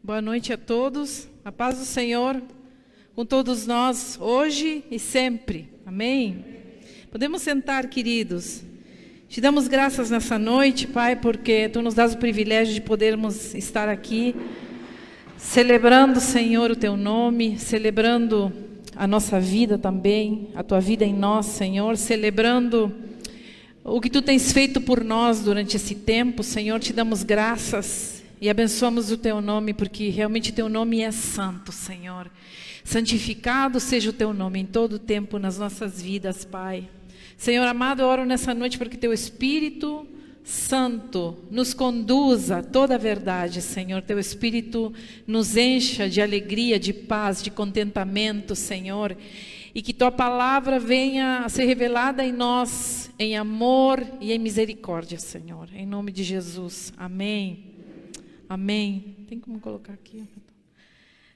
Boa noite a todos. A paz do Senhor com todos nós, hoje e sempre. Amém? Podemos sentar, queridos. Te damos graças nessa noite, Pai, porque Tu nos dás o privilégio de podermos estar aqui, celebrando, Senhor, o Teu nome, celebrando a nossa vida também, a Tua vida em nós, Senhor, celebrando o que Tu tens feito por nós durante esse tempo, Senhor. Te damos graças e abençoamos o Teu nome, porque realmente Teu nome é santo, Senhor. Santificado seja o Teu nome em todo o tempo nas nossas vidas, Pai. Senhor amado, eu oro nessa noite para que Teu Espírito Santo nos conduza a toda a verdade, Senhor. Teu Espírito nos encha de alegria, de paz, de contentamento, Senhor. E que Tua palavra venha a ser revelada em nós, em amor e em misericórdia, Senhor. Em nome de Jesus. Amém. Amém. Tem como colocar aqui?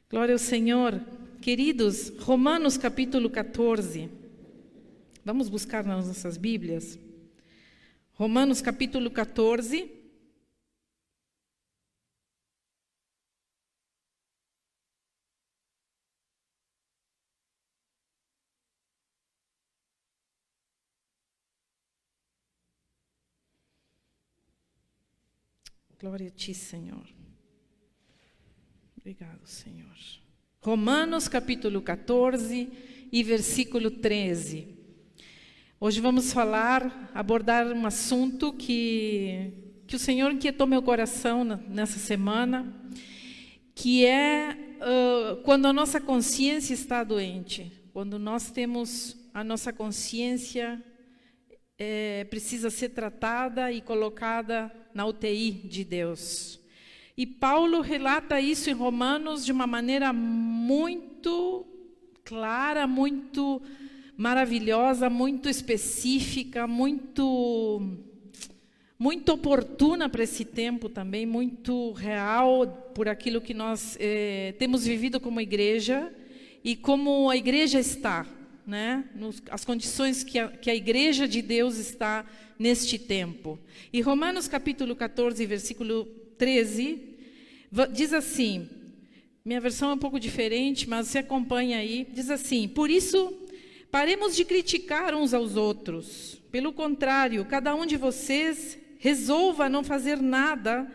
Glória ao Senhor. Queridos, Romanos capítulo 14. Vamos buscar nas nossas Bíblias. Romanos capítulo 14. Glória a Ti, Senhor. Obrigado, Senhor. Romanos capítulo 14 e versículo 13. Hoje vamos abordar um assunto que o Senhor inquietou meu coração nessa semana, que é quando a nossa consciência está doente, quando nós temos a nossa consciência precisa ser tratada e colocada na UTI de Deus. E Paulo relata isso em Romanos de uma maneira muito clara, muito maravilhosa, muito específica, muito oportuna para esse tempo também, muito real por aquilo que nós temos vivido como igreja e como a igreja está, né? As condições que a igreja de Deus está neste tempo. E Romanos capítulo 14, versículo 13, diz assim, minha versão é um pouco diferente, mas você acompanha aí, diz assim: por isso, paremos de criticar uns aos outros. Pelo contrário, cada um de vocês resolva não fazer nada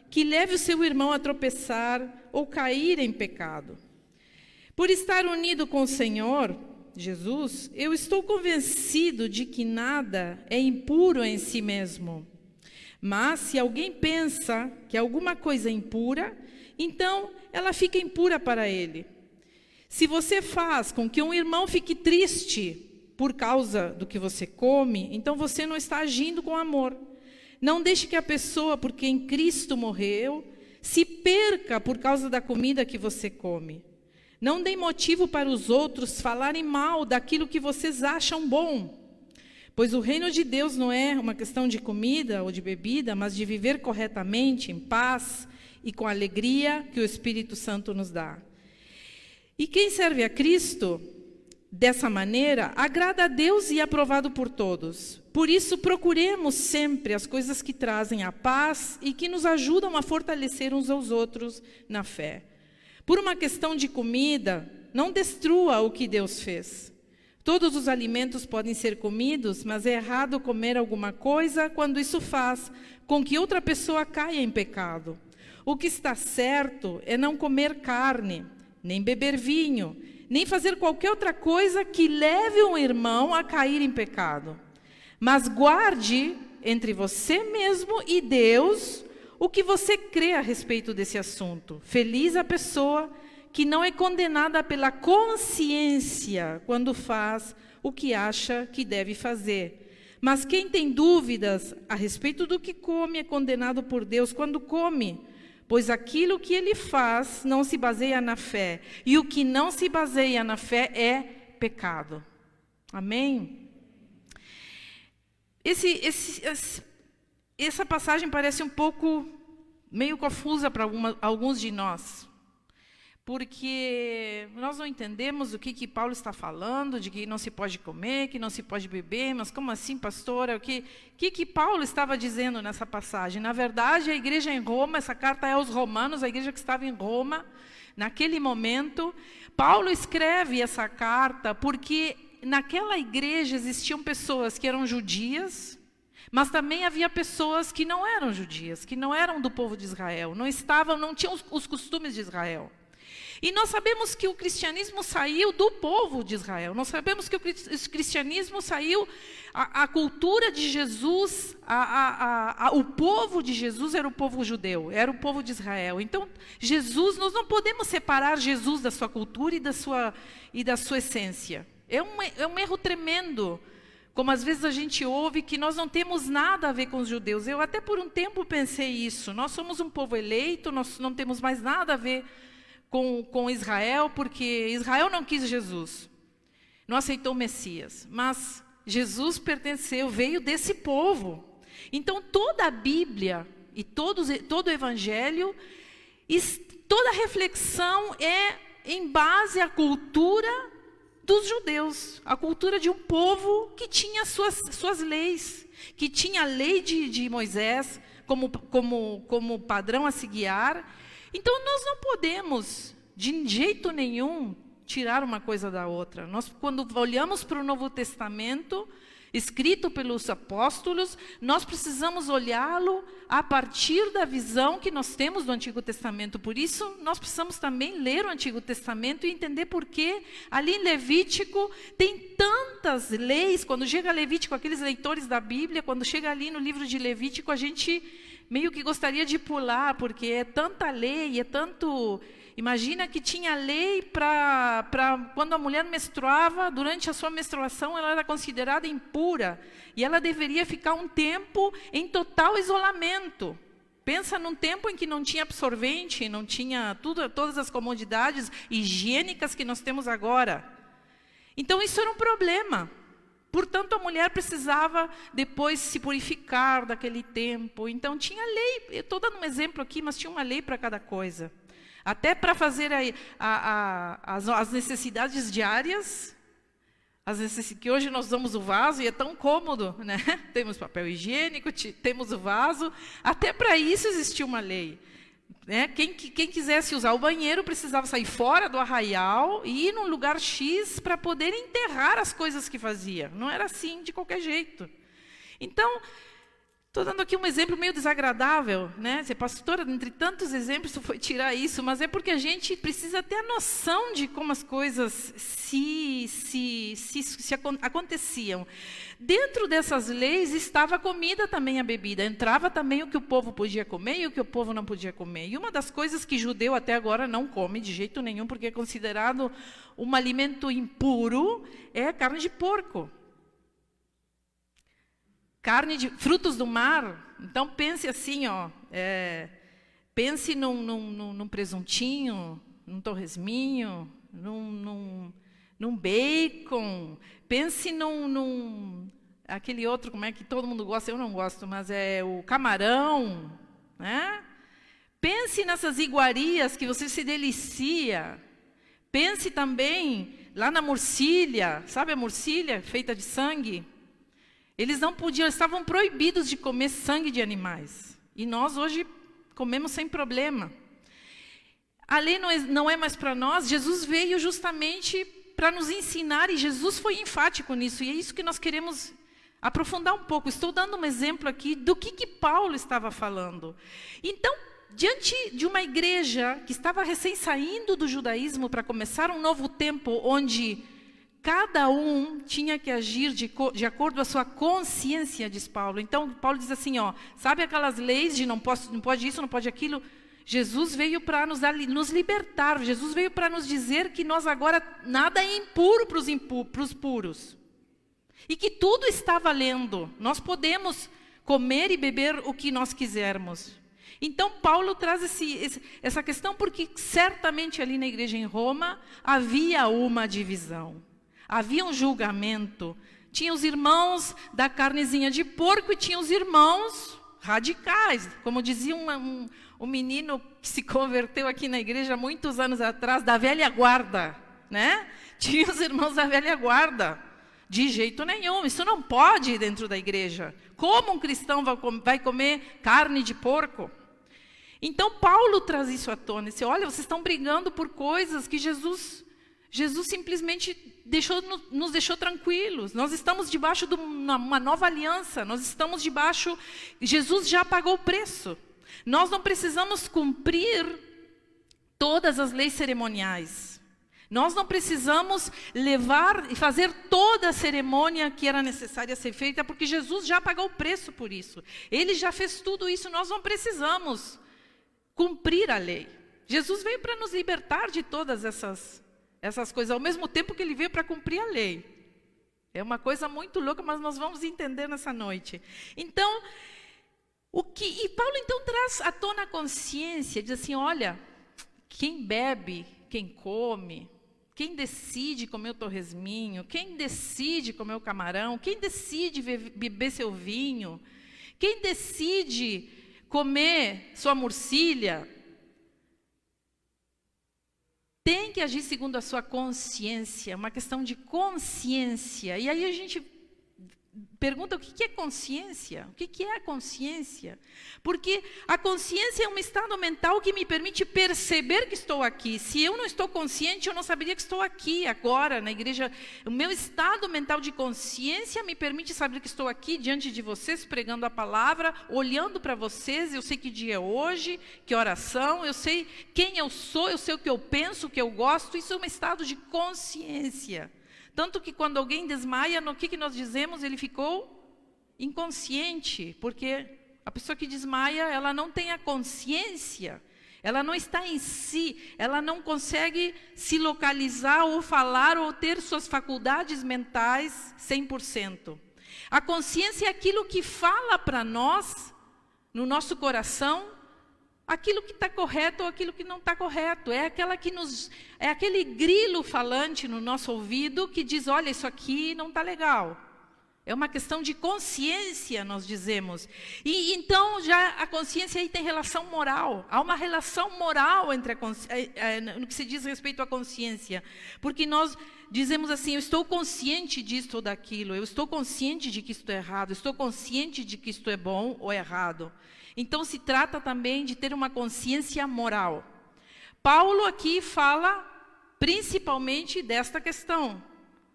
que leve o seu irmão a tropeçar ou cair em pecado. Por estar unido com o Senhor Jesus, eu estou convencido de que nada é impuro em si mesmo. Mas se alguém pensa que alguma coisa é impura, então ela fica impura para ele. Se você faz com que um irmão fique triste por causa do que você come, então você não está agindo com amor. Não deixe que a pessoa por quem Cristo morreu se perca por causa da comida que você come. Não deem motivo para os outros falarem mal daquilo que vocês acham bom. Pois o reino de Deus não é uma questão de comida ou de bebida, mas de viver corretamente, em paz e com a alegria que o Espírito Santo nos dá. E quem serve a Cristo dessa maneira, agrada a Deus e é aprovado por todos. Por isso, procuremos sempre as coisas que trazem a paz e que nos ajudam a fortalecer uns aos outros na fé. Por uma questão de comida, não destrua o que Deus fez. Todos os alimentos podem ser comidos, mas é errado comer alguma coisa quando isso faz com que outra pessoa caia em pecado. O que está certo é não comer carne, nem beber vinho, nem fazer qualquer outra coisa que leve um irmão a cair em pecado. Mas guarde entre você mesmo e Deus o que você crê a respeito desse assunto. Feliz a pessoa que não é condenada pela consciência quando faz o que acha que deve fazer. Mas quem tem dúvidas a respeito do que come é condenado por Deus quando come, pois aquilo que ele faz não se baseia na fé, e o que não se baseia na fé é pecado. Amém? Essa passagem parece um pouco meio confusa para alguns de nós, porque nós não entendemos o que Paulo está falando, de que não se pode comer, que não se pode beber. Mas como assim, pastora? O que Paulo estava dizendo nessa passagem? Na verdade, a igreja em Roma, essa carta é aos romanos, a igreja que estava em Roma, naquele momento, Paulo escreve essa carta porque naquela igreja existiam pessoas que eram judias, mas também havia pessoas que não eram judias, que não eram do povo de Israel, não tinham os costumes de Israel. E nós sabemos que o cristianismo saiu do povo de Israel. Nós sabemos que o cristianismo saiu, a cultura de Jesus, o povo de Jesus era o povo judeu, era o povo de Israel. Então, Jesus, nós não podemos separar Jesus da sua cultura e da sua essência. É um erro tremendo, como às vezes a gente ouve que nós não temos nada a ver com os judeus. Eu até por um tempo pensei isso. Nós somos um povo eleito, nós não temos mais nada a ver com Israel, porque Israel não quis Jesus, não aceitou o Messias, mas Jesus veio desse povo. Então toda a Bíblia e todo o Evangelho, toda a reflexão é em base à cultura dos judeus, a cultura de um povo que tinha suas leis, que tinha a lei de Moisés como padrão a se guiar. Então, nós não podemos, de jeito nenhum, tirar uma coisa da outra. Nós, quando olhamos para o Novo Testamento, escrito pelos apóstolos, nós precisamos olhá-lo a partir da visão que nós temos do Antigo Testamento. Por isso, nós precisamos também ler o Antigo Testamento e entender por que ali em Levítico tem tantas leis. Quando chega Levítico, aqueles leitores da Bíblia, quando chega ali no livro de Levítico, a gente meio que gostaria de pular, porque é tanta lei, é tanto... Imagina que tinha lei para quando a mulher menstruava, durante a sua menstruação, ela era considerada impura. E ela deveria ficar um tempo em total isolamento. Pensa num tempo em que não tinha absorvente, não tinha todas as comodidades higiênicas que nós temos agora. Então isso era um problema. Portanto, a mulher precisava depois se purificar daquele tempo. Então, tinha lei. Eu estou dando um exemplo aqui, mas tinha uma lei para cada coisa. Até para fazer as necessidades diárias, que hoje nós usamos o vaso e é tão cômodo, né? Temos papel higiênico, temos o vaso. Até para isso existia uma lei. Né? Quem quisesse usar o banheiro precisava sair fora do arraial e ir num lugar X para poder enterrar as coisas que fazia. Não era assim de qualquer jeito. Então, estou dando aqui um exemplo meio desagradável, né? Ser pastora, entre tantos exemplos, tu foi tirar isso, mas é porque a gente precisa ter a noção de como as coisas aconteciam. Dentro dessas leis estava a comida também, a bebida. Entrava também o que o povo podia comer e o que o povo não podia comer. E uma das coisas que judeu até agora não come de jeito nenhum, porque é considerado um alimento impuro, é a carne de porco. Carne de frutos do mar. Então pense assim, pense num presuntinho, num torresminho, num bacon. Pense aquele outro, como é que todo mundo gosta, eu não gosto, mas é o camarão, né? Pense nessas iguarias que você se delicia. Pense também lá na morcilha, sabe a morcilha feita de sangue? Eles não podiam, estavam proibidos de comer sangue de animais. E nós hoje comemos sem problema. A lei não é mais para nós. Jesus veio justamente para nos ensinar, e Jesus foi enfático nisso. E é isso que nós queremos aprofundar um pouco. Estou dando um exemplo aqui do que Paulo estava falando. Então, diante de uma igreja que estava recém saindo do judaísmo para começar um novo tempo, onde cada um tinha que agir de acordo com a sua consciência, diz Paulo. Então, Paulo diz assim, sabe aquelas leis de não pode isso, não pode aquilo? Jesus veio para nos libertar. Jesus veio para nos dizer que nós agora, nada é impuro para os puros. E que tudo está valendo. Nós podemos comer e beber o que nós quisermos. Então, Paulo traz essa questão porque certamente ali na igreja em Roma havia uma divisão. Havia um julgamento. Tinha os irmãos da carnezinha de porco e tinha os irmãos radicais. Como dizia um menino que se converteu aqui na igreja muitos anos atrás, da velha guarda, né? Tinha os irmãos da velha guarda. De jeito nenhum, isso não pode ir dentro da igreja. Como um cristão vai comer carne de porco? Então Paulo traz isso à tona. Ele diz, olha, vocês estão brigando por coisas que Jesus simplesmente nos deixou tranquilos. Nós estamos debaixo de uma nova aliança. Nós estamos debaixo... Jesus já pagou o preço. Nós não precisamos cumprir todas as leis cerimoniais. Nós não precisamos levar e fazer toda a cerimônia que era necessária ser feita, porque Jesus já pagou o preço por isso. Ele já fez tudo isso, nós não precisamos cumprir a lei. Jesus veio para nos libertar de todas essas coisas, ao mesmo tempo que ele veio para cumprir a lei. É uma coisa muito louca, mas nós vamos entender nessa noite. Então, e Paulo então traz à tona a consciência, diz assim, olha, quem bebe, quem come, quem decide comer o torresminho, quem decide comer o camarão, quem decide beber seu vinho, quem decide comer sua murcilha, tem que agir segundo a sua consciência, é uma questão de consciência. E aí a gente pergunta o que é consciência? O que é a consciência? Porque a consciência é um estado mental que me permite perceber que estou aqui. Se eu não estou consciente, eu não saberia que estou aqui agora na igreja. O meu estado mental de consciência me permite saber que estou aqui diante de vocês, pregando a palavra, olhando para vocês. Eu sei que dia é hoje, que oração, eu sei quem eu sou o que eu penso, o que eu gosto. Isso é um estado de consciência. Tanto que quando alguém desmaia, no que nós dizemos? Ele ficou inconsciente, porque a pessoa que desmaia, ela não tem a consciência, ela não está em si, ela não consegue se localizar ou falar ou ter suas faculdades mentais 100%. A consciência é aquilo que fala para nós, no nosso coração, aquilo que está correto ou aquilo que não está correto. É aquele grilo falante no nosso ouvido que diz, olha, isso aqui não está legal. É uma questão de consciência, nós dizemos. E então, já a consciência aí tem relação moral. Há uma relação moral entre no que se diz respeito à consciência. Porque nós dizemos assim, eu estou consciente disto ou daquilo, eu estou consciente de que isto é errado, eu estou consciente de que isto é bom ou errado. Então, se trata também de ter uma consciência moral. Paulo aqui fala principalmente desta questão,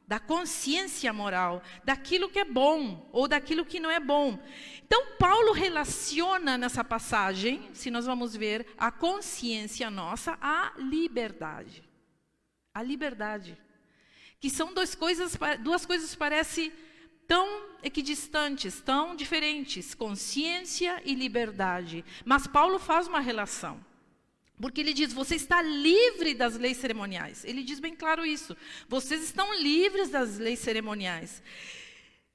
da consciência moral, daquilo que é bom ou daquilo que não é bom. Então, Paulo relaciona nessa passagem, se nós vamos ver, a consciência nossa à liberdade. A liberdade. Que são duas coisas parecem tão equidistantes, tão diferentes, consciência e liberdade. Mas Paulo faz uma relação, porque ele diz, você está livre das leis cerimoniais. Ele diz bem claro isso, vocês estão livres das leis cerimoniais.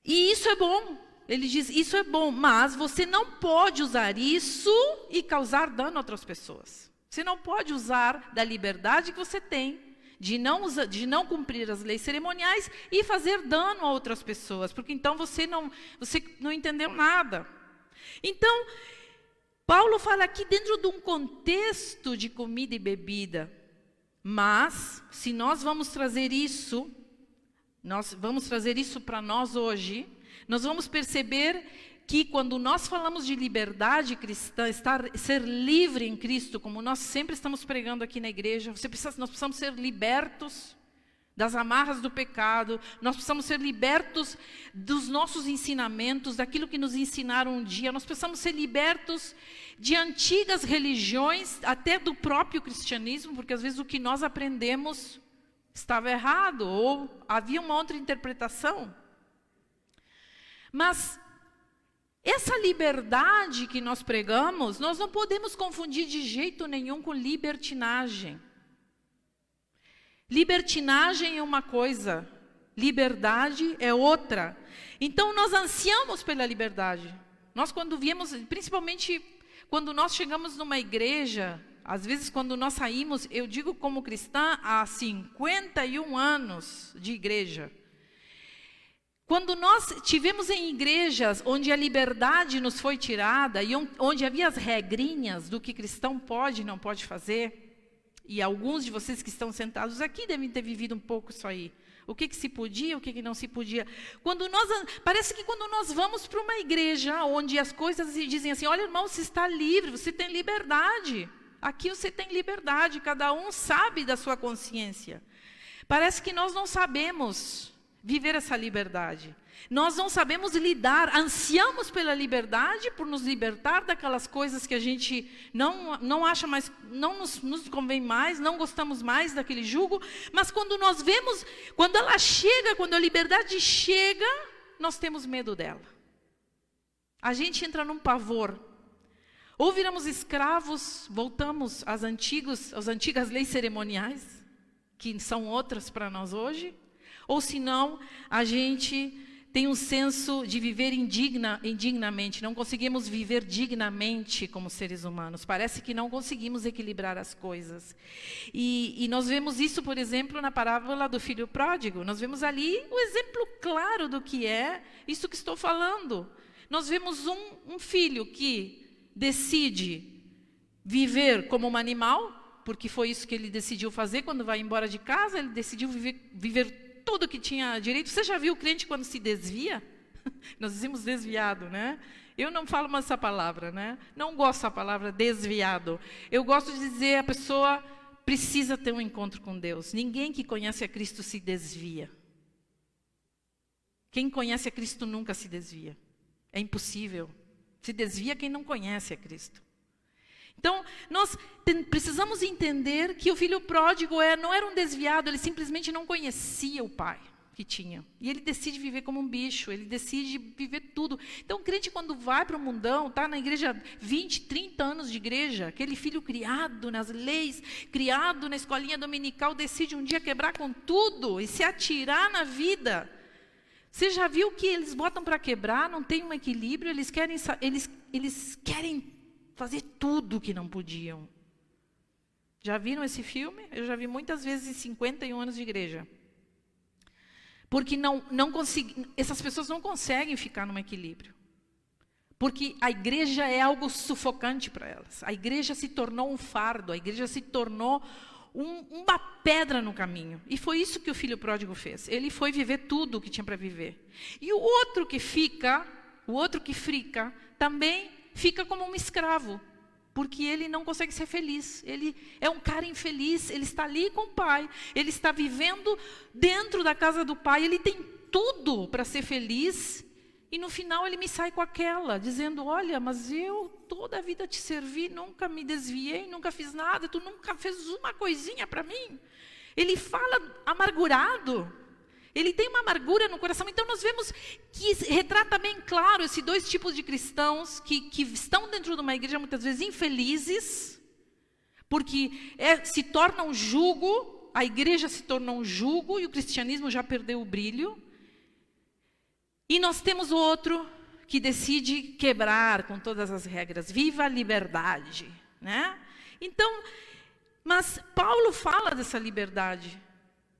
E isso é bom, ele diz, isso é bom, mas você não pode usar isso e causar dano a outras pessoas. Você não pode usar da liberdade que você tem, de não cumprir as leis cerimoniais e fazer dano a outras pessoas, porque então você não entendeu nada. Então, Paulo fala aqui dentro de um contexto de comida e bebida, mas se nós vamos trazer isso para nós hoje, nós vamos perceber que quando nós falamos de liberdade cristã, ser livre em Cristo, como nós sempre estamos pregando aqui na igreja, nós precisamos ser libertos das amarras do pecado, nós precisamos ser libertos dos nossos ensinamentos, daquilo que nos ensinaram um dia, nós precisamos ser libertos de antigas religiões, até do próprio cristianismo, porque às vezes o que nós aprendemos estava errado, ou havia uma outra interpretação. Mas essa liberdade que nós pregamos, nós não podemos confundir de jeito nenhum com libertinagem. Libertinagem é uma coisa, liberdade é outra. Então nós ansiamos pela liberdade. Nós quando viemos, principalmente quando nós chegamos numa igreja, às vezes quando nós saímos, eu digo como cristã, há 51 anos de igreja. Quando nós tivemos em igrejas onde a liberdade nos foi tirada e onde havia as regrinhas do que cristão pode e não pode fazer, e alguns de vocês que estão sentados aqui devem ter vivido um pouco isso aí. O que se podia, o que não se podia. Parece que quando nós vamos para uma igreja onde as coisas dizem assim, olha irmão, você está livre, você tem liberdade. Aqui você tem liberdade, cada um sabe da sua consciência. Parece que nós não sabemos viver essa liberdade. Nós não sabemos lidar, ansiamos pela liberdade, por nos libertar daquelas coisas que a gente não acha mais, não nos convém mais, não gostamos mais daquele jugo, mas quando nós vemos, quando ela chega, quando a liberdade chega, nós temos medo dela. A gente entra num pavor. Ou viramos escravos, voltamos às antigas leis cerimoniais, que são outras para nós hoje, ou senão a gente tem um senso de viver indignamente, não conseguimos viver dignamente como seres humanos, parece que não conseguimos equilibrar as coisas. E nós vemos isso, por exemplo, na parábola do filho pródigo, nós vemos ali o exemplo claro do que é isso que estou falando. Nós vemos um filho que decide viver como um animal, porque foi isso que ele decidiu fazer quando vai embora de casa, ele decidiu viver tudo que tinha direito. Você já viu o crente quando se desvia? Nós dizemos desviado, né? Eu não falo mais essa palavra, né? Não gosto da palavra desviado. Eu gosto de dizer a pessoa precisa ter um encontro com Deus. Ninguém que conhece a Cristo se desvia. Quem conhece a Cristo nunca se desvia. É impossível. Se desvia quem não conhece a Cristo. Então, nós precisamos entender que o filho pródigo não era um desviado, ele simplesmente não conhecia o pai que tinha. E ele decide viver como um bicho, ele decide viver tudo. Então, o crente quando vai para o mundão, está na igreja 20, 30 anos de igreja, aquele filho criado nas leis, criado na escolinha dominical, decide um dia quebrar com tudo e se atirar na vida. Você já viu que eles botam para quebrar, não tem um equilíbrio, eles querem fazer tudo que não podiam. Já viram esse filme? Eu já vi muitas vezes em 51 anos de igreja. Porque essas pessoas não conseguem ficar num equilíbrio. Porque a igreja é algo sufocante para elas. A igreja se tornou um fardo, a igreja se tornou uma pedra no caminho. E foi isso que o filho pródigo fez. Ele foi viver tudo o que tinha para viver. E o outro que frica, também fica como um escravo, porque ele não consegue ser feliz. Ele é um cara infeliz, ele está ali com o pai, ele está vivendo dentro da casa do pai, ele tem tudo para ser feliz, e no final ele me sai com aquela, dizendo, olha, mas eu toda a vida te servi, nunca me desviei, nunca fiz nada, tu nunca fez uma coisinha para mim. Ele fala amargurado. Ele tem uma amargura no coração. Então, nós vemos que retrata bem claro esses dois tipos de cristãos que estão dentro de uma igreja, muitas vezes, infelizes, porque se torna um jugo, a igreja se tornou um jugo e o cristianismo já perdeu o brilho. E nós temos o outro que decide quebrar com todas as regras. Viva a liberdade, né? Então, mas Paulo fala dessa liberdade,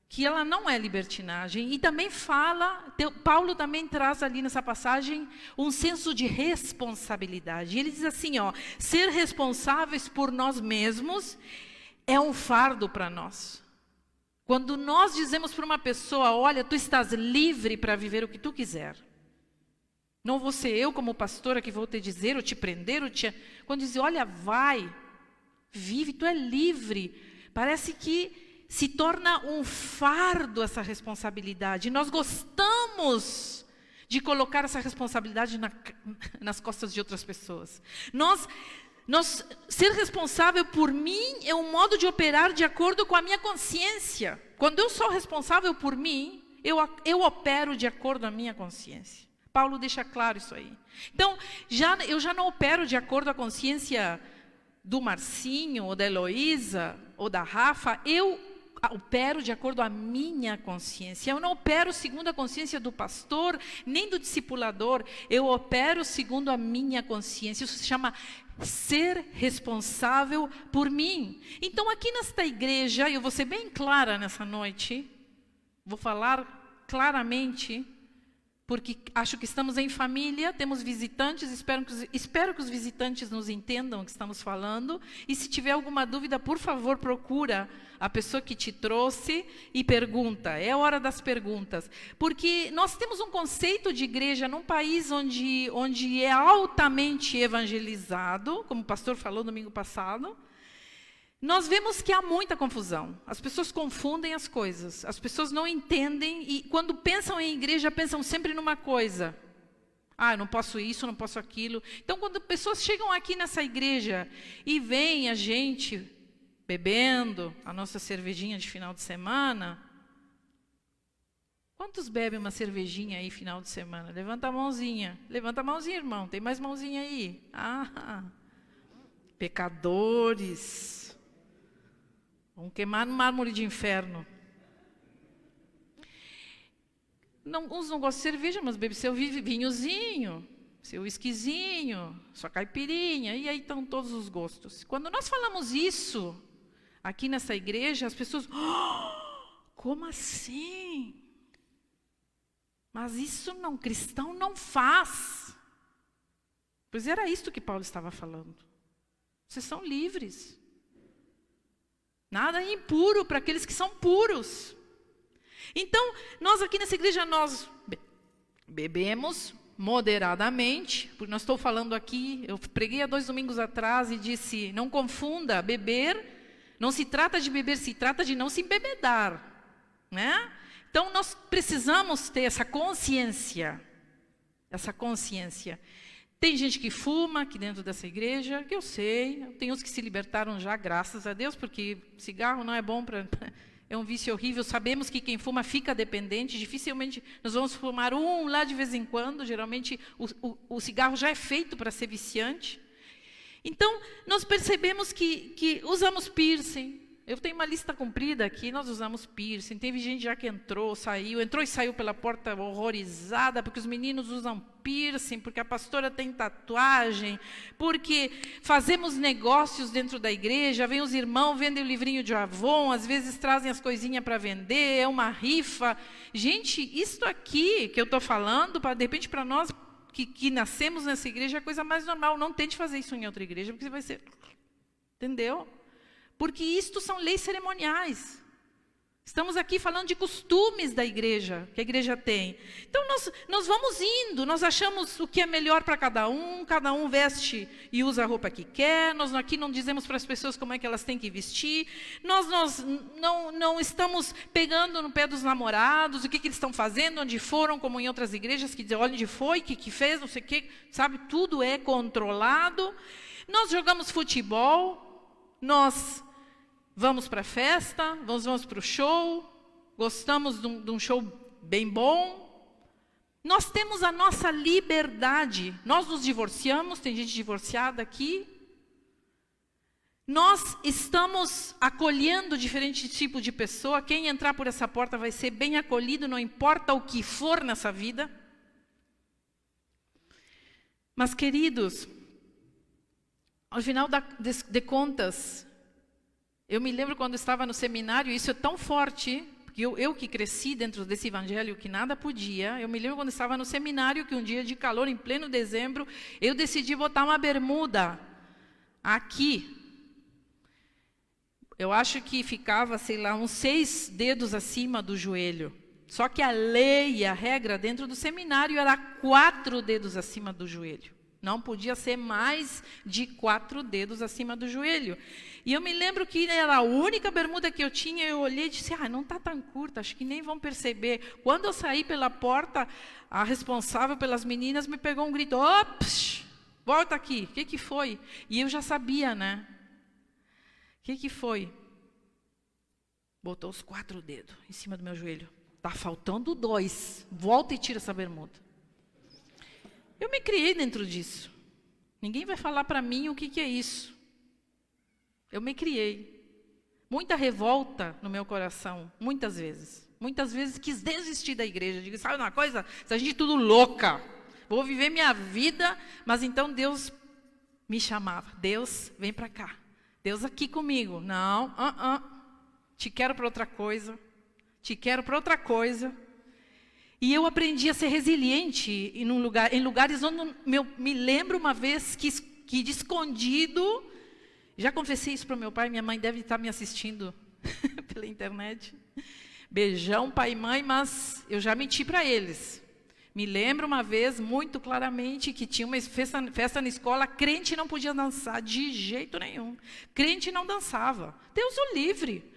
que ela não é libertinagem, e também Paulo também traz ali nessa passagem um senso de responsabilidade. Ele diz assim, ser responsáveis por nós mesmos é um fardo para nós. Quando nós dizemos para uma pessoa, olha, tu estás livre para viver o que tu quiser. Não vou ser eu como pastora que vou te dizer, ou te prender, quando dizer, olha, vai, vive, tu é livre. Parece que se torna um fardo essa responsabilidade. Nós gostamos de colocar essa responsabilidade nas costas de outras pessoas. Ser responsável por mim é um modo de operar de acordo com a minha consciência. Quando eu sou responsável por mim, eu opero de acordo com a minha consciência. Paulo deixa claro isso aí. Então, eu já não opero de acordo com a consciência do Marcinho, ou da Heloísa, ou da Rafa. Eu opero de acordo com a minha consciência. Eu não opero segundo a consciência do pastor, nem do discipulador. Eu opero segundo a minha consciência. Isso se chama ser responsável por mim. Então, aqui nesta igreja, eu vou ser bem clara nessa noite, vou falar claramente, porque acho que estamos em família, temos visitantes, espero que os visitantes nos entendam o que estamos falando. E se tiver alguma dúvida, por favor, procura a pessoa que te trouxe e pergunta. É hora das perguntas. Porque nós temos um conceito de igreja num país onde é altamente evangelizado, como o pastor falou domingo passado. Nós vemos que há muita confusão. As pessoas confundem as coisas. As pessoas não entendem e quando pensam em igreja, pensam sempre numa coisa. Eu não posso isso, não posso aquilo. Então, quando pessoas chegam aqui nessa igreja e veem a gente bebendo a nossa cervejinha de final de semana... Quantos bebem uma cervejinha aí final de semana? Levanta a mãozinha. Levanta a mãozinha, irmão. Tem mais mãozinha aí? Pecadores... Vão queimar no mármore de inferno. Uns não gostam de cerveja, mas bebem seu vinhozinho, seu whiskyzinho, sua caipirinha, e aí estão todos os gostos. Quando nós falamos isso aqui nessa igreja, as pessoas... como assim? Mas isso não, cristão não faz. Pois era isto que Paulo estava falando. Vocês são livres. Nada impuro para aqueles que são puros. Então, nós aqui nessa igreja, nós bebemos moderadamente, porque nós estou falando aqui, eu preguei há 2 domingos atrás e disse, não confunda, beber, não se trata de beber, se trata de não se embebedar, né? Então, nós precisamos ter essa consciência. Tem gente que fuma aqui dentro dessa igreja, que eu sei. Tem uns que se libertaram já, graças a Deus, porque cigarro não é bom para... É um vício horrível. Sabemos que quem fuma fica dependente. Dificilmente nós vamos fumar lá de vez em quando. Geralmente o cigarro já é feito para ser viciante. Então, nós percebemos que usamos piercing. Eu tenho uma lista comprida aqui, nós usamos piercing. Teve gente já que entrou e saiu pela porta horrorizada, porque os meninos usam piercing, porque a pastora tem tatuagem, porque fazemos negócios dentro da igreja, vem os irmãos, vendem o livrinho de Avon, às vezes trazem as coisinhas para vender, é uma rifa. Gente, isto aqui que eu estou falando, de repente para nós que nascemos nessa igreja, é a coisa mais normal. Não tente fazer isso em outra igreja, porque você vai ser... Entendeu? Porque isto são leis cerimoniais. Estamos aqui falando de costumes da igreja, que a igreja tem. Então, nós vamos indo, nós achamos o que é melhor para cada um veste e usa a roupa que quer, nós aqui não dizemos para as pessoas como é que elas têm que vestir, nós não estamos pegando no pé dos namorados, o que eles estão fazendo, onde foram, como em outras igrejas, que dizem, olha onde foi, o que fez, não sei o que, sabe, tudo é controlado. Nós jogamos futebol, nós vamos para a festa, vamos para o show, gostamos de um show bem bom. Nós temos a nossa liberdade. Nós nos divorciamos, tem gente divorciada aqui. Nós estamos acolhendo diferente tipo de pessoa. Quem entrar por essa porta vai ser bem acolhido, não importa o que for nessa vida. Mas, queridos, ao final de contas, eu me lembro quando estava no seminário, isso é tão forte, porque eu que cresci dentro desse evangelho que nada podia, eu me lembro quando estava no seminário, que um dia de calor, em pleno dezembro, eu decidi botar uma bermuda aqui. Eu acho que ficava, sei lá, uns 6 dedos acima do joelho. Só que a lei, a regra dentro do seminário era 4 dedos acima do joelho. Não podia ser mais de 4 dedos acima do joelho. E eu me lembro que era a única bermuda que eu tinha, eu olhei e disse, não está tão curta, acho que nem vão perceber. Quando eu saí pela porta, a responsável pelas meninas me pegou um grito, ops, volta aqui, o que foi? E eu já sabia, né? O que foi? Botou os 4 dedos em cima do meu joelho. Está faltando 2, volta e tira essa bermuda. Eu me criei dentro disso. Ninguém vai falar para mim o que é isso. Eu me criei. Muita revolta no meu coração, muitas vezes. Muitas vezes quis desistir da igreja. Digo, sabe uma coisa? Essa gente é tudo louca. Vou viver minha vida, mas então Deus me chamava. Deus, vem para cá. Deus aqui comigo. Não, te quero para outra coisa. Te quero para outra coisa. E eu aprendi a ser resiliente em lugares onde me lembro uma vez que de escondido, já confessei isso para o meu pai, minha mãe deve estar me assistindo pela internet. Beijão, pai e mãe, mas eu já menti para eles. Me lembro uma vez, muito claramente, que tinha uma festa na escola, crente não podia dançar de jeito nenhum. Crente não dançava. Deus o livre.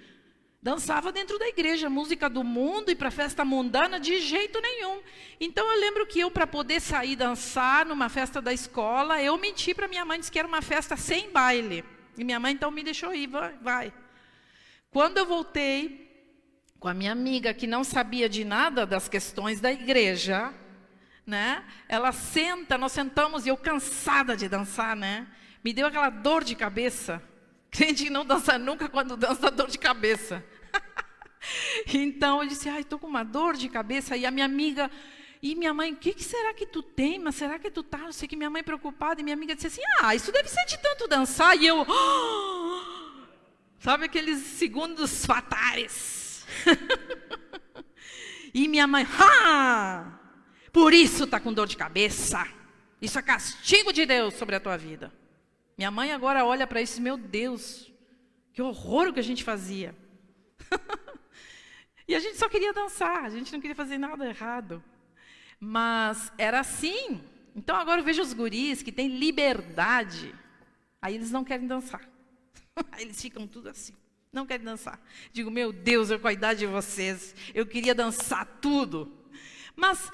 Dançava dentro da igreja, música do mundo e para festa mundana, de jeito nenhum. Então eu lembro que eu, para poder sair dançar numa festa da escola, eu menti para minha mãe, disse que era uma festa sem baile. E minha mãe então me deixou ir, vai. Quando eu voltei com a minha amiga, que não sabia de nada das questões da igreja, né? Nós sentamos e eu cansada de dançar, né? Me deu aquela dor de cabeça. Crente que não dança nunca, quando dança, dor de cabeça. Então eu disse, estou com uma dor de cabeça. E a minha amiga, e minha mãe, o que será que tu tem? Mas será que tu tá? Não sei, que minha mãe preocupada. E minha amiga disse assim, isso deve ser de tanto dançar. E eu, sabe aqueles segundos fatais? E minha mãe, por isso está com dor de cabeça. Isso é castigo de Deus sobre a tua vida. Minha mãe agora olha para isso, meu Deus, que horror o que a gente fazia. E a gente só queria dançar, a gente não queria fazer nada errado. Mas era assim. Então agora eu vejo os guris que têm liberdade. Aí eles não querem dançar. Aí eles ficam tudo assim. Não querem dançar. Digo, meu Deus, eu com a idade de vocês, eu queria dançar tudo. Mas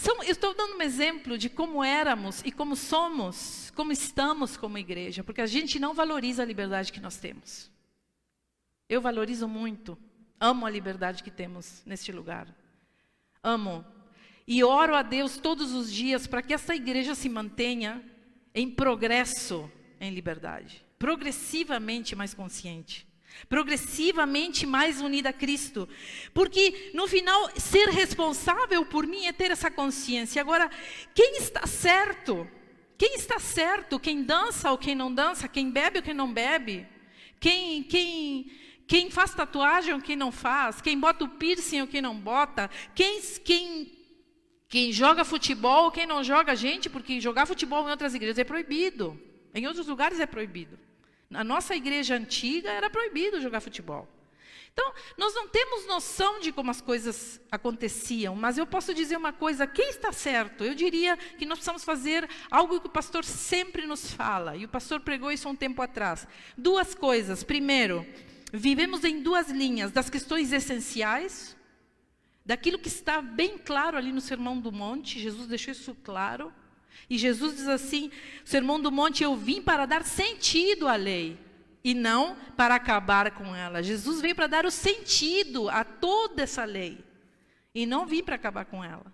eu estou dando um exemplo de como éramos e como somos, como estamos como igreja, porque a gente não valoriza a liberdade que nós temos. Eu valorizo muito, amo a liberdade que temos neste lugar. Amo. E oro a Deus todos os dias para que essa igreja se mantenha em progresso em liberdade, progressivamente mais consciente. Progressivamente mais unida a Cristo, porque no final ser responsável por mim é ter essa consciência. Agora, quem está certo? Quem está certo? Quem dança ou quem não dança? Quem bebe ou quem não bebe? Quem faz tatuagem ou quem não faz? Quem bota o piercing ou quem não bota? Quem joga futebol ou quem não joga? Gente, porque jogar futebol em outras igrejas é proibido, em outros lugares é proibido. Na nossa igreja antiga era proibido jogar futebol. Então, nós não temos noção de como as coisas aconteciam, mas eu posso dizer uma coisa, quem está certo? Eu diria que nós precisamos fazer algo que o pastor sempre nos fala, e o pastor pregou isso há um tempo atrás. Duas coisas. Primeiro, vivemos em duas linhas, das questões essenciais, daquilo que está bem claro ali no Sermão do Monte, Jesus deixou isso claro. E Jesus diz assim, o Sermão do Monte, eu vim para dar sentido à lei, e não para acabar com ela. Jesus veio para dar o sentido a toda essa lei, e não vim para acabar com ela.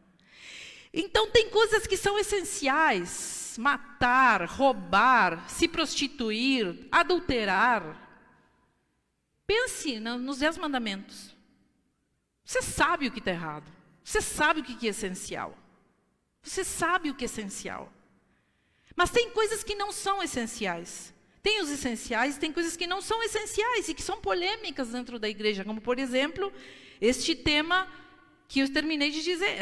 Então tem coisas que são essenciais, matar, roubar, se prostituir, adulterar. Pense nos 10 mandamentos. Você sabe o que está errado, você sabe o que é essencial. Você sabe o que é essencial. Mas tem coisas que não são essenciais. Tem os essenciais, tem coisas que não são essenciais e que são polêmicas dentro da igreja. Como, por exemplo, este tema que eu terminei de dizer.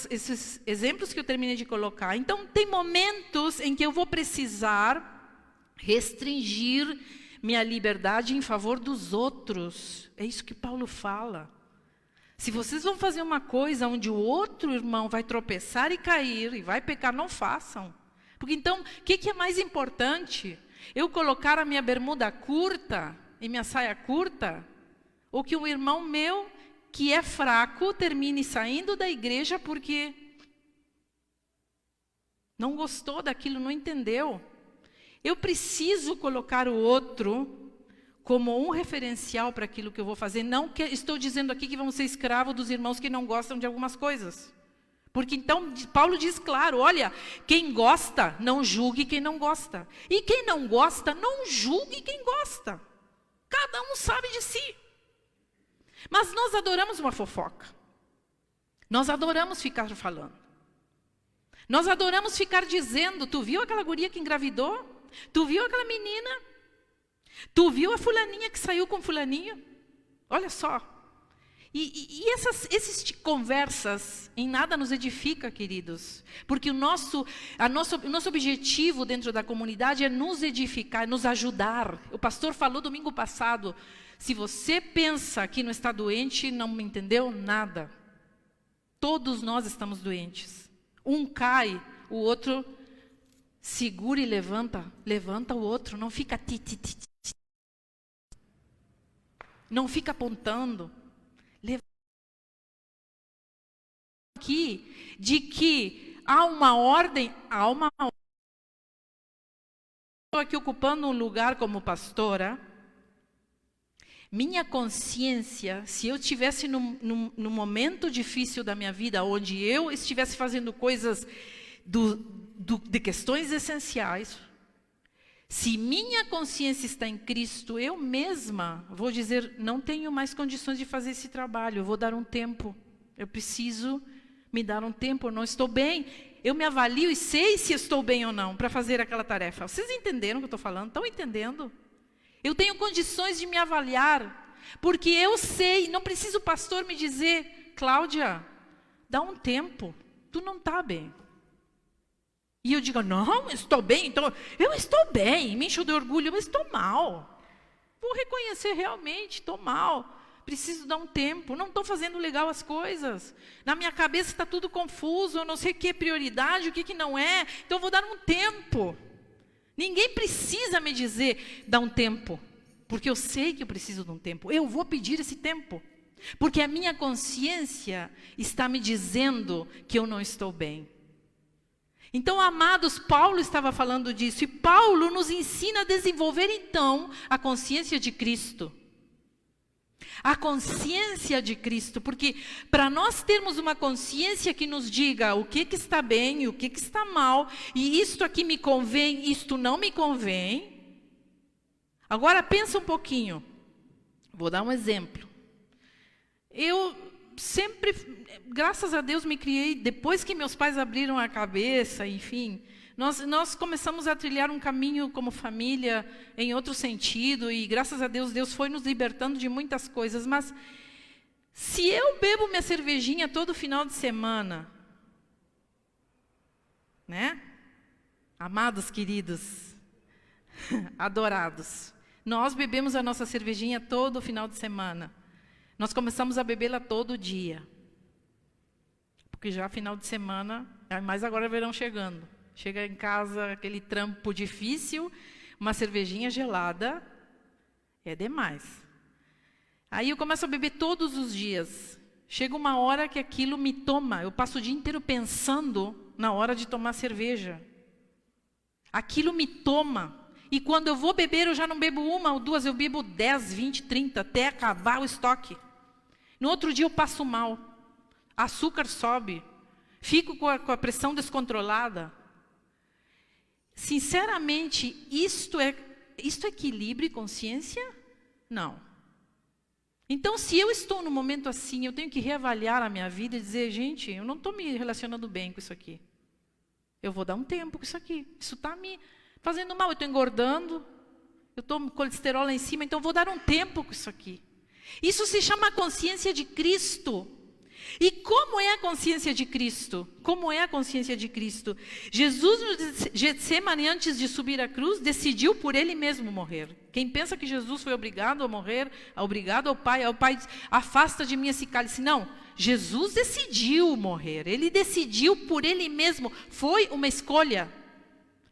Esses exemplos que eu terminei de colocar. Então, tem momentos em que eu vou precisar restringir minha liberdade em favor dos outros. É isso que Paulo fala. Se vocês vão fazer uma coisa onde o outro irmão vai tropeçar e cair, e vai pecar, não façam. Porque então, o que é mais importante? Eu colocar a minha bermuda curta e minha saia curta? Ou que um irmão meu, que é fraco, termine saindo da igreja porque não gostou daquilo, não entendeu? Eu preciso colocar o outro como um referencial para aquilo que eu vou fazer. Não que estou dizendo aqui que vamos ser escravos dos irmãos que não gostam de algumas coisas. Porque então, Paulo diz claro, olha, quem gosta, não julgue quem não gosta. E quem não gosta, não julgue quem gosta. Cada um sabe de si. Mas nós adoramos uma fofoca. Nós adoramos ficar falando. Nós adoramos ficar dizendo, tu viu aquela guria que engravidou? Tu viu aquela menina? Tu viu a fulaninha que saiu com fulaninho? Olha só. Essas conversas em nada nos edifica, queridos. Porque o nosso objetivo dentro da comunidade é nos edificar, nos ajudar. O pastor falou domingo passado, se você pensa que não está doente, não me entendeu nada. Todos nós estamos doentes. Um cai, o outro segura e levanta o outro. Não fica não fica apontando. Aqui, de que há uma ordem, estou aqui ocupando um lugar como pastora. Minha consciência, se eu estivesse num momento difícil da minha vida, onde eu estivesse fazendo coisas de questões essenciais, se minha consciência está em Cristo, eu mesma vou dizer, não tenho mais condições de fazer esse trabalho, eu vou dar um tempo, eu preciso me dar um tempo, eu não estou bem, eu me avalio e sei se estou bem ou não para fazer aquela tarefa. Vocês entenderam o que eu estou falando? Estão entendendo? Eu tenho condições de me avaliar, porque eu sei, não precisa o pastor me dizer, Cláudia, dá um tempo, tu não está bem. E eu digo, não, estou bem, então, eu estou bem, me encho de orgulho, mas estou mal. Vou reconhecer realmente, estou mal. Preciso dar um tempo, não estou fazendo legal as coisas. Na minha cabeça está tudo confuso, eu não sei o que é prioridade, o que não é. Então eu vou dar um tempo. Ninguém precisa me dizer, dá um tempo. Porque eu sei que eu preciso de um tempo. Eu vou pedir esse tempo. Porque a minha consciência está me dizendo que eu não estou bem. Então, amados, Paulo estava falando disso. E Paulo nos ensina a desenvolver, então, a consciência de Cristo. A consciência de Cristo, porque para nós termos uma consciência que nos diga o que está bem e o que está mal, e isto aqui me convém, isto não me convém. Agora pensa um pouquinho, vou dar um exemplo. Eu sempre, graças a Deus, me criei, depois que meus pais abriram a cabeça, enfim, nós começamos a trilhar um caminho como família em outro sentido, e graças a Deus, Deus foi nos libertando de muitas coisas. Mas se eu bebo minha cervejinha todo final de semana, né? Amados, queridos, adorados, nós bebemos a nossa cervejinha todo final de semana. Nós começamos a bebê-la todo dia. Porque já final de semana, mas agora é verão chegando. Chega em casa, aquele trampo difícil, uma cervejinha gelada, é demais. Aí eu começo a beber todos os dias. Chega uma hora que aquilo me toma. Eu passo o dia inteiro pensando na hora de tomar cerveja. Aquilo me toma. E quando eu vou beber, eu já não bebo uma ou duas, eu bebo 10, 20, 30, até acabar o estoque. No outro dia eu passo mal. Açúcar sobe. Fico com a pressão descontrolada. Sinceramente, isto equilíbrio e consciência? Não. Então, se eu estou num momento assim, eu tenho que reavaliar a minha vida e dizer, gente, eu não estou me relacionando bem com isso aqui. Eu vou dar um tempo com isso aqui. Isso está me fazendo mal. Eu estou engordando, eu estou com colesterol lá em cima, então eu vou dar um tempo com isso aqui. Isso se chama consciência de Cristo. E como é a consciência de Cristo? Como é a consciência de Cristo? Jesus, no Getsemane, antes de subir à cruz, decidiu por ele mesmo morrer. Quem pensa que Jesus foi obrigado a morrer, obrigado ao Pai diz, afasta de mim esse cálice. Não, Jesus decidiu morrer. Ele decidiu por ele mesmo. Foi uma escolha.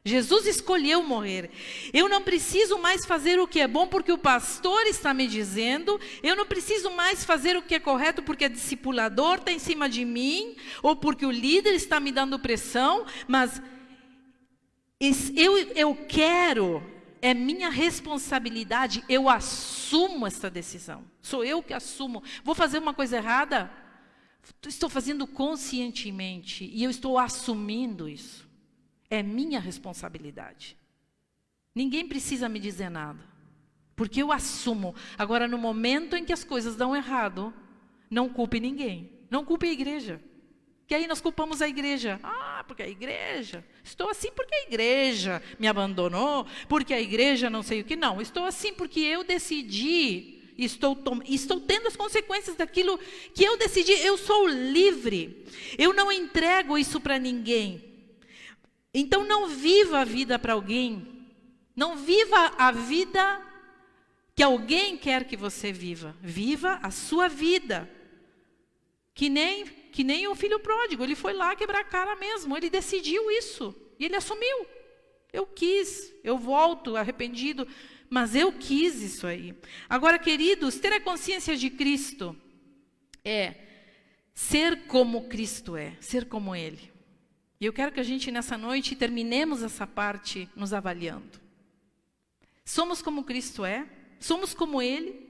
Jesus escolheu morrer. Eu não preciso mais fazer o que é bom porque o pastor está me dizendo. Eu não preciso mais fazer o que é correto porque o discipulador está em cima de mim. Ou porque o líder está me dando pressão. Mas eu quero, é minha responsabilidade. Eu assumo essa decisão. Sou eu que assumo. Vou fazer uma coisa errada? Estou fazendo conscientemente. E eu estou assumindo isso. É minha responsabilidade. Ninguém precisa me dizer nada. Porque eu assumo. Agora, no momento em que as coisas dão errado, não culpe ninguém. Não culpe a igreja. Que aí nós culpamos a igreja. Ah, porque a igreja. Estou assim porque a igreja me abandonou. Porque a igreja não sei o que. Não, estou assim porque eu decidi Estou tendo as consequências daquilo que eu decidi. Eu sou livre. Eu não entrego isso para ninguém. Então não viva a vida para alguém. Não viva a vida que alguém quer que você viva. Viva a sua vida. Que nem o filho pródigo. Ele foi lá quebrar a cara mesmo. Ele decidiu isso. E ele assumiu. Eu quis. Eu volto arrependido. Mas eu quis isso aí. Agora, queridos, ter a consciência de Cristo é ser como Cristo é. Ser como Ele. E eu quero que a gente, nessa noite, terminemos essa parte nos avaliando. Somos como Cristo é? Somos como Ele?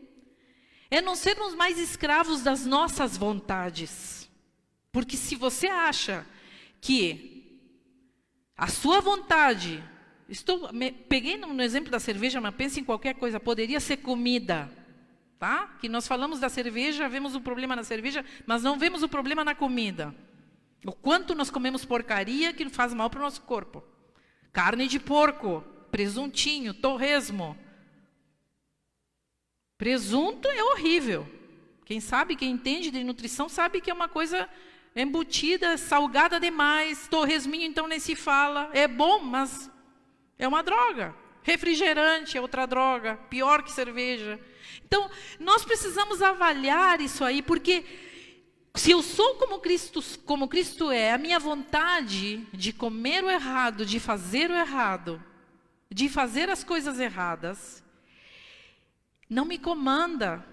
É não sermos mais escravos das nossas vontades. Porque se você acha que a sua vontade... Peguei no exemplo da cerveja, mas pense em qualquer coisa. Poderia ser comida. Tá? Que nós falamos da cerveja, vemos o problema na cerveja, mas não vemos o problema na comida. O quanto nós comemos porcaria que faz mal para o nosso corpo. Carne de porco, presuntinho, torresmo. Presunto é horrível. Quem sabe, quem entende de nutrição, sabe que é uma coisa embutida, salgada demais. Torresminho, então, nem se fala. É bom, mas é uma droga. Refrigerante é outra droga, pior que cerveja. Então, nós precisamos avaliar isso aí, porque se eu sou como Cristo é, a minha vontade de comer o errado, de fazer o errado, de fazer as coisas erradas, não me comanda.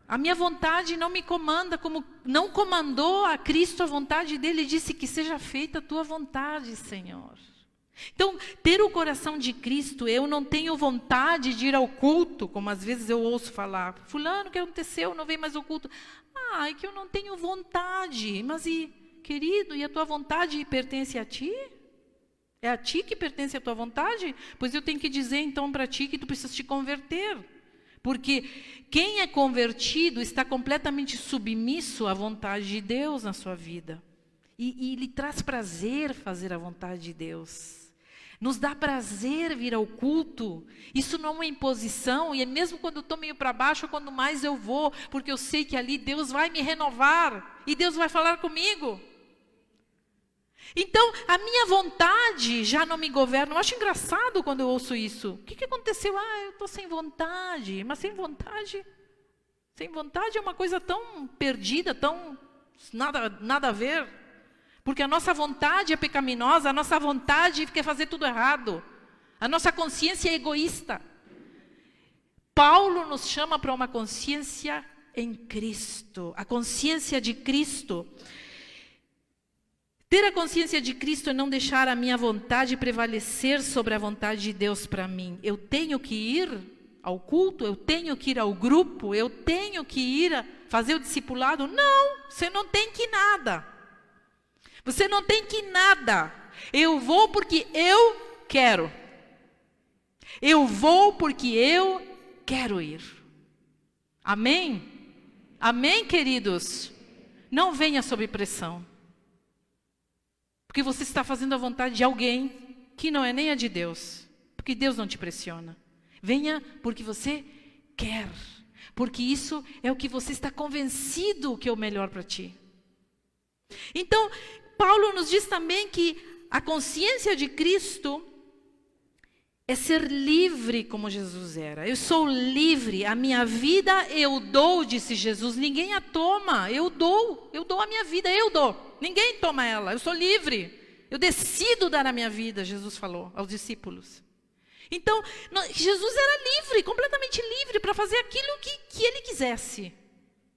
A minha vontade não me comanda, como não comandou a Cristo a vontade dele, disse que seja feita a tua vontade, Senhor. Então, ter o coração de Cristo, eu não tenho vontade de ir ao culto, como às vezes eu ouço falar, fulano, o que aconteceu, não vem mais ao culto. É que eu não tenho vontade. Mas, querido, e a tua vontade pertence a ti? É a ti que pertence a tua vontade? Pois eu tenho que dizer então para ti que tu precisas te converter. Porque quem é convertido está completamente submisso à vontade de Deus na sua vida. E lhe traz prazer fazer a vontade de Deus. Nos dá prazer vir ao culto. Isso não é uma imposição. E é mesmo quando eu estou meio para baixo, quando mais eu vou. Porque eu sei que ali Deus vai me renovar. E Deus vai falar comigo. Então, a minha vontade já não me governa. Eu acho engraçado quando eu ouço isso. O que aconteceu? Eu estou sem vontade. Mas sem vontade é uma coisa tão perdida, tão nada a ver. Porque a nossa vontade é pecaminosa, a nossa vontade quer fazer tudo errado. A nossa consciência é egoísta. Paulo nos chama para uma consciência em Cristo. A consciência de Cristo. Ter a consciência de Cristo é não deixar a minha vontade prevalecer sobre a vontade de Deus para mim. Eu tenho que ir ao culto, eu tenho que ir ao grupo, eu tenho que ir fazer o discipulado. Não, você não tem que nada. Você não tem que nada. Eu vou porque eu quero. Eu vou porque eu quero ir. Amém? Amém, queridos? Não venha sob pressão. Porque você está fazendo a vontade de alguém que não é nem a de Deus. Porque Deus não te pressiona. Venha porque você quer. Porque isso é o que você está convencido que é o melhor para ti. Então, Paulo nos diz também que a consciência de Cristo é ser livre como Jesus era. Eu sou livre, a minha vida eu dou, disse Jesus. Ninguém a toma, eu dou a minha vida, eu dou. Ninguém toma ela, eu sou livre. Eu decido dar a minha vida, Jesus falou aos discípulos. Então, Jesus era livre, completamente livre para fazer aquilo que ele quisesse.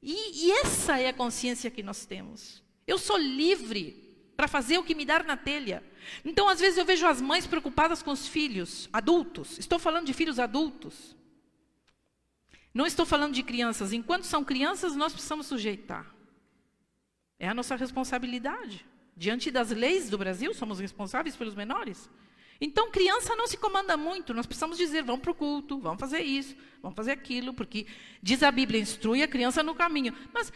E essa é a consciência que nós temos. Eu sou livre para fazer o que me dar na telha. Então, às vezes eu vejo as mães preocupadas com os filhos adultos. Estou falando de filhos adultos. Não estou falando de crianças. Enquanto são crianças, nós precisamos sujeitar. É a nossa responsabilidade. Diante das leis do Brasil, somos responsáveis pelos menores. Então, criança não se comanda muito. Nós precisamos dizer, vamos para o culto, vamos fazer isso, vamos fazer aquilo. Porque diz a Bíblia, instrui a criança no caminho. Mas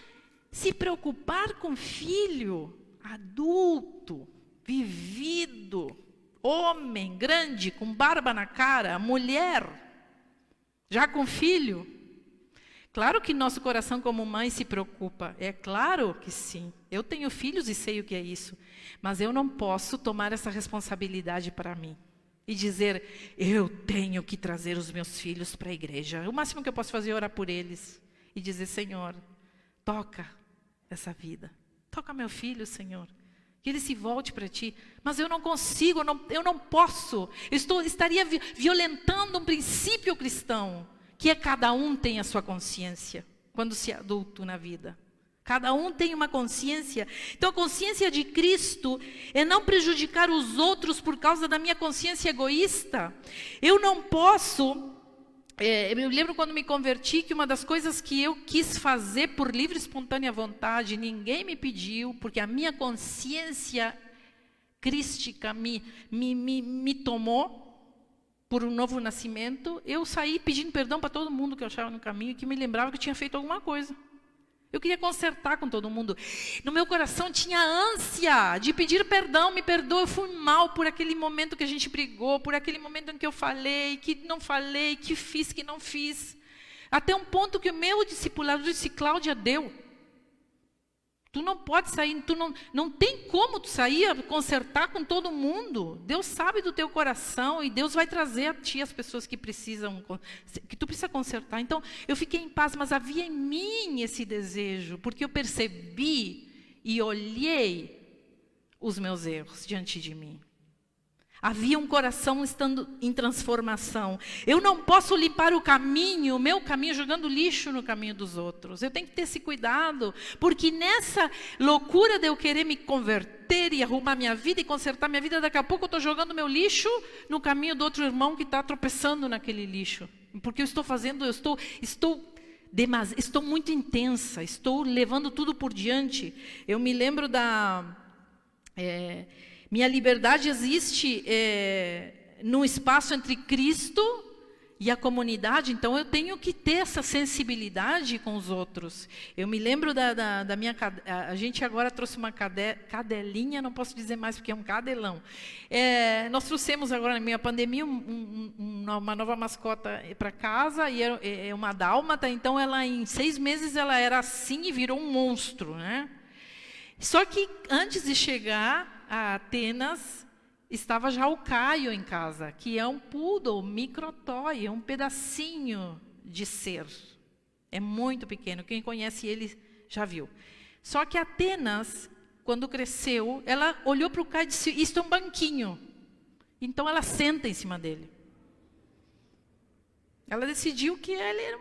se preocupar com filho adulto, vivido, homem grande, com barba na cara, mulher, já com filho. Claro que nosso coração como mãe se preocupa, é claro que sim. Eu tenho filhos e sei o que é isso, mas eu não posso tomar essa responsabilidade para mim e dizer, eu tenho que trazer os meus filhos para a igreja. O máximo que eu posso fazer é orar por eles e dizer, Senhor, toca essa vida, toca meu filho, Senhor, que ele se volte para Ti. Mas eu não consigo, eu não posso, estaria violentando um princípio cristão, que é cada um tem a sua consciência, quando se é adulto na vida. Cada um tem uma consciência. Então a consciência de Cristo é não prejudicar os outros por causa da minha consciência egoísta. Eu não posso... eu lembro quando me converti que uma das coisas que eu quis fazer por livre e espontânea vontade, ninguém me pediu, porque a minha consciência crística me tomou por um novo nascimento, eu saí pedindo perdão para todo mundo que eu achava no caminho e que me lembrava que eu tinha feito alguma coisa. Eu queria consertar com todo mundo. No meu coração tinha ânsia de pedir perdão, me perdoa, eu fui mal por aquele momento que a gente brigou, por aquele momento em que eu falei, que não falei, que fiz, que não fiz. Até um ponto que o meu discipulado disse, Cláudia, deu. Tu não pode sair, não tem como tu sair, consertar com todo mundo. Deus sabe do teu coração e Deus vai trazer a ti as pessoas que tu precisa consertar. Então, eu fiquei em paz, mas havia em mim esse desejo, porque eu percebi e olhei os meus erros diante de mim. Havia um coração estando em transformação. Eu não posso limpar o meu caminho, jogando lixo no caminho dos outros. Eu tenho que ter esse cuidado, porque nessa loucura de eu querer me converter e arrumar minha vida e consertar minha vida, daqui a pouco eu estou jogando meu lixo no caminho do outro irmão que está tropeçando naquele lixo. Porque eu estou fazendo, estou muito intensa, estou levando tudo por diante. Eu me lembro minha liberdade existe no espaço entre Cristo e a comunidade, então eu tenho que ter essa sensibilidade com os outros. Eu me lembro da minha... A gente agora trouxe uma cadelinha, não posso dizer mais porque é um cadelão. Nós trouxemos agora, na minha pandemia, uma nova mascota para casa, e é uma dálmata, então ela em 6 meses ela era assim e virou um monstro, né? Só que antes de chegar a Atenas, estava já o Caio em casa, que é um poodle, microtoy, é um pedacinho de ser. É muito pequeno, quem conhece ele já viu. Só que Atenas, quando cresceu, ela olhou para o Caio e disse, isto é um banquinho. Então ela senta em cima dele. Ela decidiu que ele era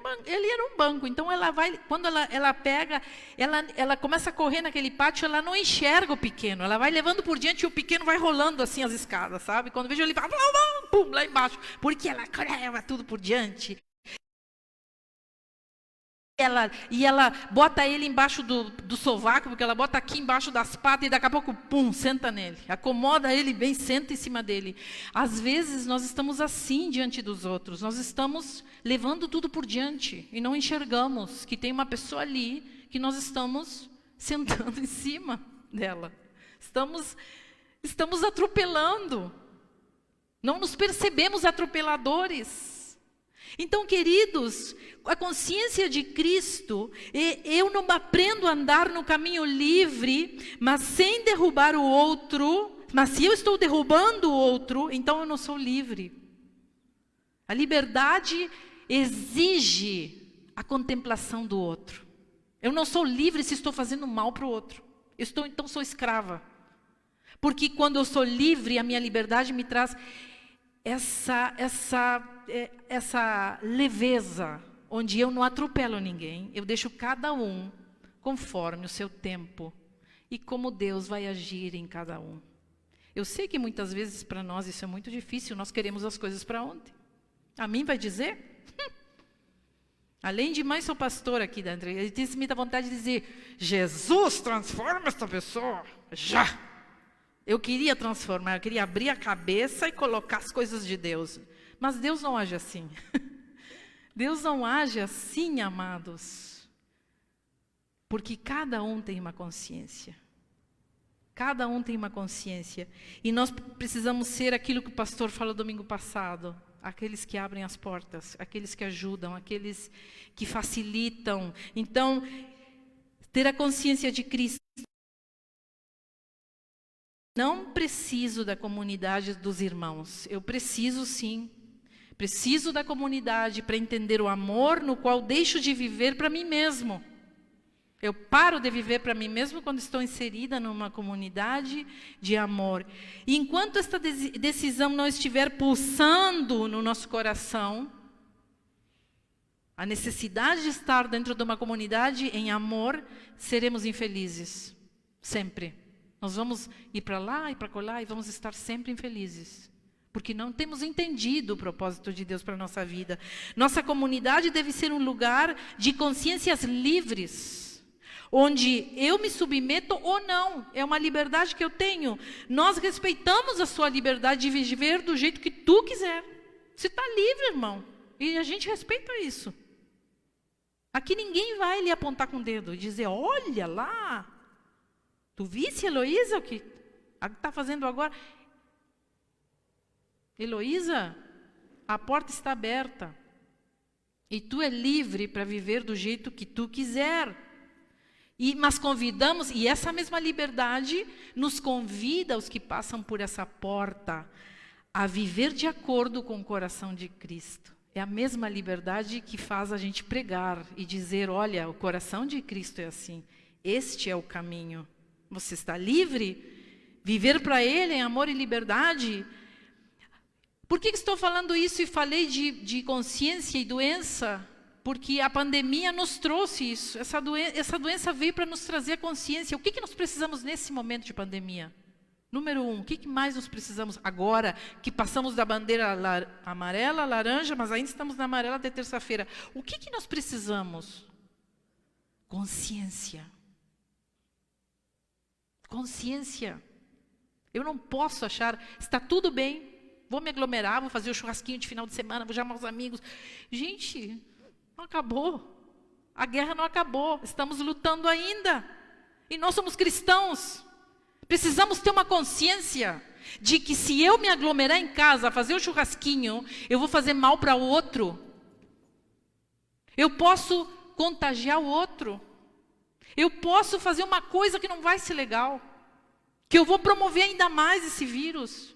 um banco. Então ela vai, quando ela pega, ela começa a correr naquele pátio, ela não enxerga o pequeno. Ela vai levando por diante e o pequeno vai rolando assim as escadas, sabe? Quando vejo ele vai, pum, lá embaixo, porque ela leva tudo por diante. Ela bota ele embaixo do sovaco, porque ela bota aqui embaixo das patas e daqui a pouco, pum, senta nele. Acomoda ele bem, senta em cima dele. Às vezes nós estamos assim diante dos outros. Nós estamos levando tudo por diante e não enxergamos que tem uma pessoa ali que nós estamos sentando em cima dela. Estamos atropelando. Não nos percebemos atropeladores. Então, queridos, a consciência de Cristo, eu não aprendo a andar no caminho livre, mas sem derrubar o outro. Mas se eu estou derrubando o outro, então eu não sou livre. A liberdade exige a contemplação do outro. Eu não sou livre se estou fazendo mal para o outro. Então sou escrava. Porque quando eu sou livre, a minha liberdade me traz essa leveza, onde eu não atropelo ninguém, eu deixo cada um conforme o seu tempo e como Deus vai agir em cada um. Eu sei que muitas vezes para nós isso é muito difícil, nós queremos as coisas para ontem. A mim vai dizer? Além de mais, sou pastor aqui da André, ele tem muita vontade de dizer, Jesus, transforma esta pessoa, já! Eu queria transformar, eu queria abrir a cabeça e colocar as coisas de Deus. Mas Deus não age assim. Deus não age assim, amados. Porque cada um tem uma consciência. Cada um tem uma consciência. E nós precisamos ser aquilo que o pastor falou domingo passado. aqueles que abrem as portas, aqueles que ajudam, aqueles que facilitam. Então, ter a consciência de Cristo. Não preciso da comunidade dos irmãos. Eu preciso sim. Preciso da comunidade para entender o amor no qual deixo de viver para mim mesmo. Eu paro de viver para mim mesmo quando estou inserida numa comunidade de amor. E enquanto esta decisão não estiver pulsando no nosso coração, a necessidade de estar dentro de uma comunidade em amor, seremos infelizes. Sempre. Nós vamos ir para lá e para colar e vamos estar sempre infelizes. Porque não temos entendido o propósito de Deus para a nossa vida. Nossa comunidade deve ser um lugar de consciências livres, onde eu me submeto ou não. É uma liberdade que eu tenho. Nós respeitamos a sua liberdade de viver do jeito que tu quiser. Você está livre, irmão. E a gente respeita isso. Aqui ninguém vai lhe apontar com o dedo e dizer, olha lá, tu visse, Heloísa, o que está fazendo agora? Heloísa, a porta está aberta. E tu é livre para viver do jeito que tu quiser. Mas convidamos, e essa mesma liberdade nos convida, os que passam por essa porta, a viver de acordo com o coração de Cristo. É a mesma liberdade que faz a gente pregar e dizer, olha, o coração de Cristo é assim. Este é o caminho. Você está livre? Viver para Ele em amor e liberdade. Por que estou falando isso e falei de consciência e doença? Porque a pandemia nos trouxe isso. Essa doença veio para nos trazer a consciência. O que nós precisamos nesse momento de pandemia? Número 1, o que mais nós precisamos agora, que passamos da bandeira amarela, laranja, mas ainda estamos na amarela até terça-feira. O que nós precisamos? Consciência. Consciência. Eu não posso achar, está tudo bem, vou me aglomerar, vou fazer o churrasquinho de final de semana, vou chamar os amigos. Gente, não acabou. A guerra não acabou. Estamos lutando ainda. E nós somos cristãos. Precisamos ter uma consciência de que se eu me aglomerar em casa, fazer o churrasquinho, eu vou fazer mal para o outro. Eu posso contagiar o outro. Eu posso fazer uma coisa que não vai ser legal. Que eu vou promover ainda mais esse vírus.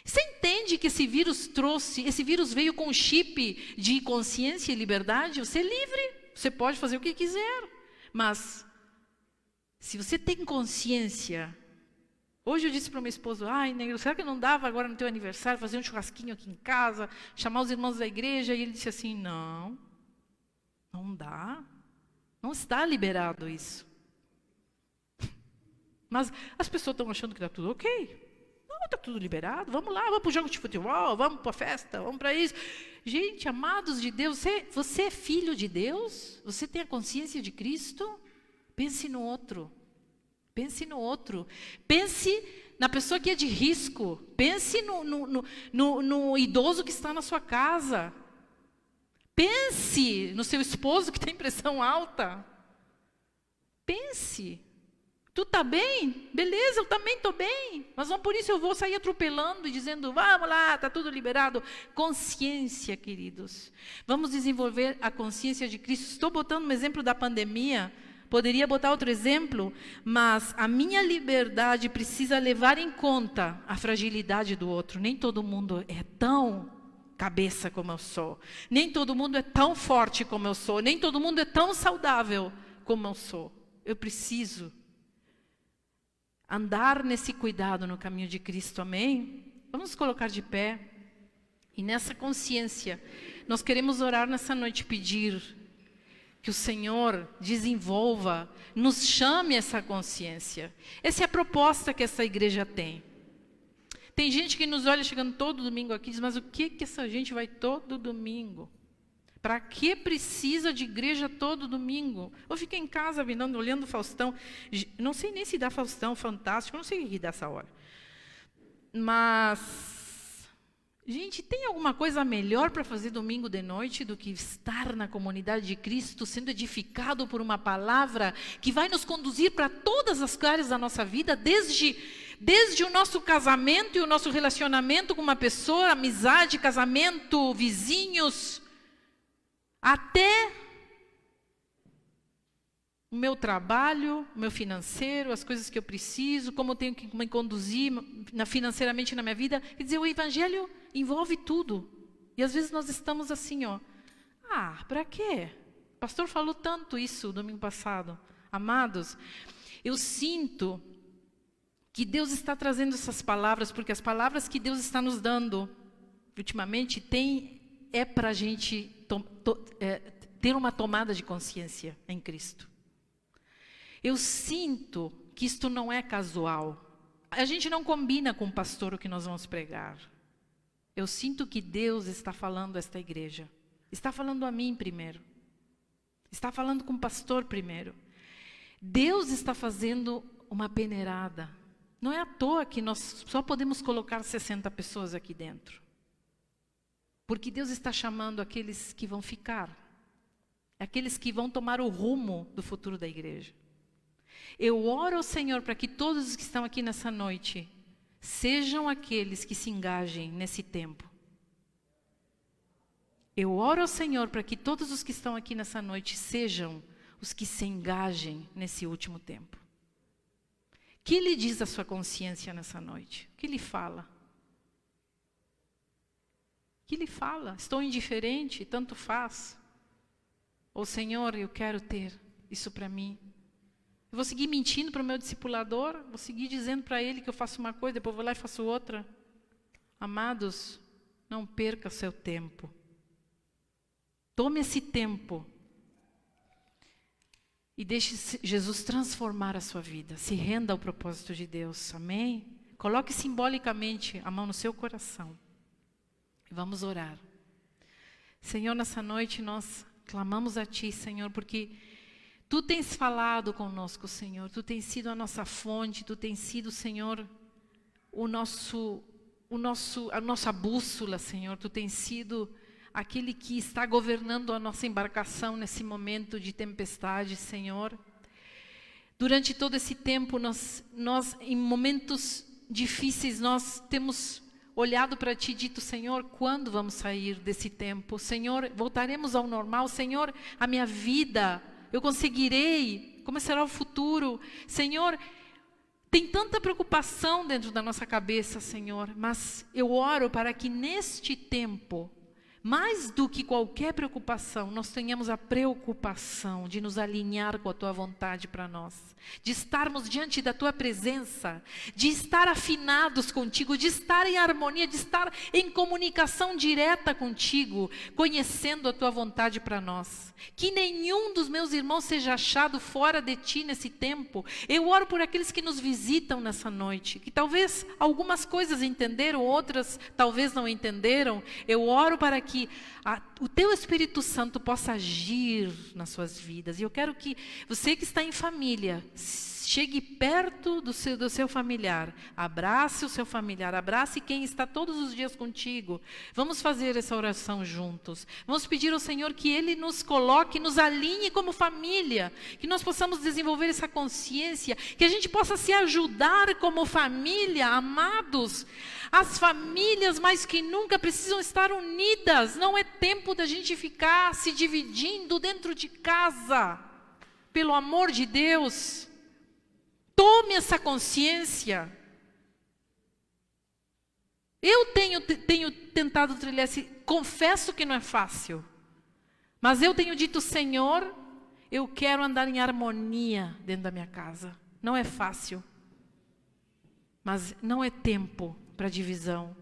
Você entende que esse vírus veio com um chip de consciência e liberdade? Você é livre, você pode fazer o que quiser. Mas, se você tem consciência... Hoje eu disse para o meu esposo, ai, negro, será que não dava agora no teu aniversário fazer um churrasquinho aqui em casa, chamar os irmãos da igreja? E ele disse assim, não dá. Não está liberado isso. Mas as pessoas estão achando que está tudo ok. Não, está tudo liberado. Vamos lá, vamos para o jogo de futebol, vamos para a festa, vamos para isso. Gente, amados de Deus, você é filho de Deus? Você tem a consciência de Cristo? Pense no outro. Pense no outro. Pense na pessoa que é de risco. Pense no idoso que está na sua casa. Pense no seu esposo que tem pressão alta. Pense. Tu está bem? Beleza, eu também estou bem. Mas não por isso eu vou sair atropelando e dizendo, vamos lá, está tudo liberado. Consciência, queridos. Vamos desenvolver a consciência de Cristo. Estou botando um exemplo da pandemia. Poderia botar outro exemplo, mas a minha liberdade precisa levar em conta a fragilidade do outro. Nem todo mundo é tão cabeça como eu sou. Nem todo mundo é tão forte como eu sou. Nem todo mundo é tão saudável como eu sou. Eu preciso andar nesse cuidado no caminho de Cristo, amém? Vamos nos colocar de pé. E nessa consciência, nós queremos orar nessa noite, pedir que o Senhor desenvolva, nos chame essa consciência. Essa é a proposta que essa igreja tem. Tem gente que nos olha chegando todo domingo aqui e diz, mas o que essa gente vai todo domingo? Para que precisa de igreja todo domingo? Eu fiquei em casa olhando o Faustão. Não sei nem se dá Faustão, Fantástico, não sei o que dá essa hora. Mas... gente, tem alguma coisa melhor para fazer domingo de noite do que estar na comunidade de Cristo, sendo edificado por uma palavra que vai nos conduzir para todas as áreas da nossa vida, desde desde o nosso casamento e o nosso relacionamento com uma pessoa, amizade, casamento, vizinhos, até o meu trabalho, o meu financeiro, as coisas que eu preciso, como eu tenho que me conduzir financeiramente na minha vida. Quer dizer, o Evangelho envolve tudo. E às vezes nós estamos assim, para quê? O pastor falou tanto isso domingo passado. Amados, eu sinto que Deus está trazendo essas palavras, porque as palavras que Deus está nos dando, ultimamente, é para a gente ter uma tomada de consciência em Cristo. Eu sinto que isto não é casual. A gente não combina com o pastor o que nós vamos pregar. Eu sinto que Deus está falando a esta igreja. Está falando a mim primeiro. Está falando com o pastor primeiro. Deus está fazendo uma peneirada. Não é à toa que nós só podemos colocar 60 pessoas aqui dentro. Porque Deus está chamando aqueles que vão ficar. Aqueles que vão tomar o rumo do futuro da igreja. Eu oro ao Senhor para que todos os que estão aqui nessa noite sejam aqueles que se engajem nesse tempo. Eu oro ao Senhor para que todos os que estão aqui nessa noite sejam os que se engajem nesse último tempo. O que lhe diz a sua consciência nessa noite? O que lhe fala? O que lhe fala? Estou indiferente, tanto faz. Ou Senhor, eu quero ter isso para mim. Eu vou seguir mentindo para o meu discipulador? Vou seguir dizendo para ele que eu faço uma coisa, depois vou lá e faço outra? Amados, não perca o seu tempo. Tome esse tempo e deixe Jesus transformar a sua vida. Se renda ao propósito de Deus, amém? Coloque simbolicamente a mão no seu coração. E vamos orar. Senhor, nessa noite nós clamamos a Ti, Senhor, porque Tu tens falado conosco, Senhor. Tu tens sido a nossa fonte, Tu tens sido, Senhor, a nossa bússola, Senhor. Tu tens sido aquele que está governando a nossa embarcação nesse momento de tempestade, Senhor. Durante todo esse tempo, nós em momentos difíceis, nós temos olhado para Ti e dito, Senhor, quando vamos sair desse tempo? Senhor, voltaremos ao normal? Senhor, a minha vida, eu conseguirei? Como será o futuro? Senhor, tem tanta preocupação dentro da nossa cabeça, Senhor, mas eu oro para que neste tempo, mais do que qualquer preocupação, nós tenhamos a preocupação de nos alinhar com a Tua vontade para nós. De estarmos diante da Tua presença, de estar afinados contigo, de estar em harmonia, de estar em comunicação direta contigo, conhecendo a Tua vontade para nós. Que nenhum dos meus irmãos seja achado fora de Ti nesse tempo. Eu oro por aqueles que nos visitam nessa noite, que talvez algumas coisas entenderam, outras talvez não entenderam. Eu oro para que o Teu Espírito Santo possa agir nas suas vidas. E eu quero que você que está em família, chegue perto do seu familiar, abrace o seu familiar, abrace quem está todos os dias contigo. Vamos fazer essa oração juntos. Vamos pedir ao Senhor que Ele nos coloque, nos alinhe como família, que nós possamos desenvolver essa consciência, que a gente possa se ajudar como família, amados. As famílias mais que nunca precisam estar unidas. Não é tempo da gente ficar se dividindo dentro de casa. Pelo amor de Deus, tome essa consciência. Eu tenho tentado trilhar esse, confesso que não é fácil, mas eu tenho dito, Senhor, eu quero andar em harmonia dentro da minha casa. Não é fácil, mas não é tempo para divisão.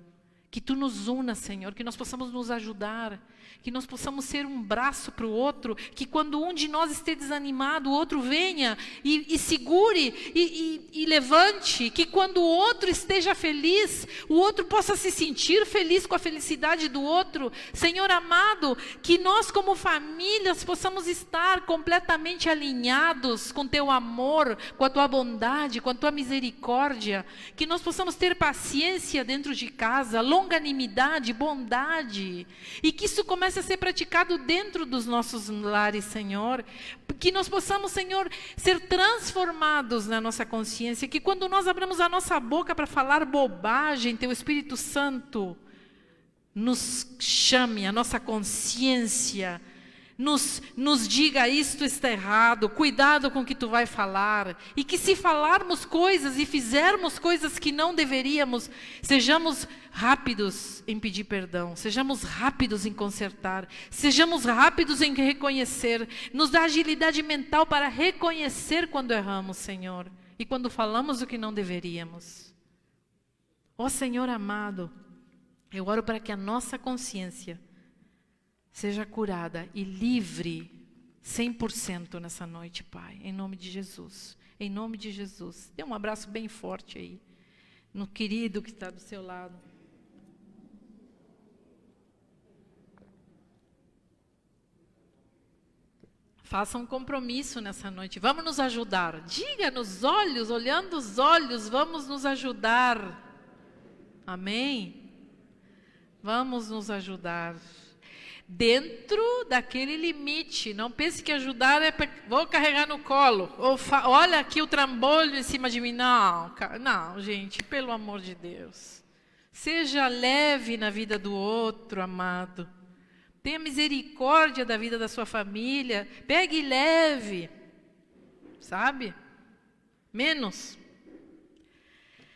Que Tu nos una, Senhor, que nós possamos nos ajudar, que nós possamos ser um braço para o outro, que quando um de nós esteja desanimado, o outro venha e segure e levante, que quando o outro esteja feliz, o outro possa se sentir feliz com a felicidade do outro. Senhor amado, que nós como famílias possamos estar completamente alinhados com Teu amor, com a Tua bondade, com a Tua misericórdia, que nós possamos ter paciência dentro de casa, longanimidade, bondade, e que isso comece a ser praticado dentro dos nossos lares, Senhor. Que nós possamos, Senhor, ser transformados na nossa consciência. Que quando nós abramos a nossa boca para falar bobagem, Teu Espírito Santo nos chame, a nossa consciência, nos diga isto está errado, cuidado com o que tu vai falar. E que se falarmos coisas e fizermos coisas que não deveríamos, sejamos rápidos em pedir perdão, sejamos rápidos em consertar, sejamos rápidos em reconhecer. Nos dá agilidade mental para reconhecer quando erramos, Senhor, e quando falamos o que não deveríamos. Ó Senhor amado, eu oro para que a nossa consciência seja curada e livre 100% nessa noite, Pai. Em nome de Jesus. Em nome de Jesus. Dê um abraço bem forte aí, no querido que está do seu lado. Faça um compromisso nessa noite. Vamos nos ajudar. Diga nos olhos, olhando os olhos, vamos nos ajudar. Amém? Vamos nos ajudar. Dentro daquele limite. Não pense que ajudar é vou carregar no colo. Ou olha aqui o trambolho em cima de mim. Não, gente, pelo amor de Deus. Seja leve na vida do outro, amado. Tenha misericórdia da vida da sua família. Pegue leve. Sabe? Menos.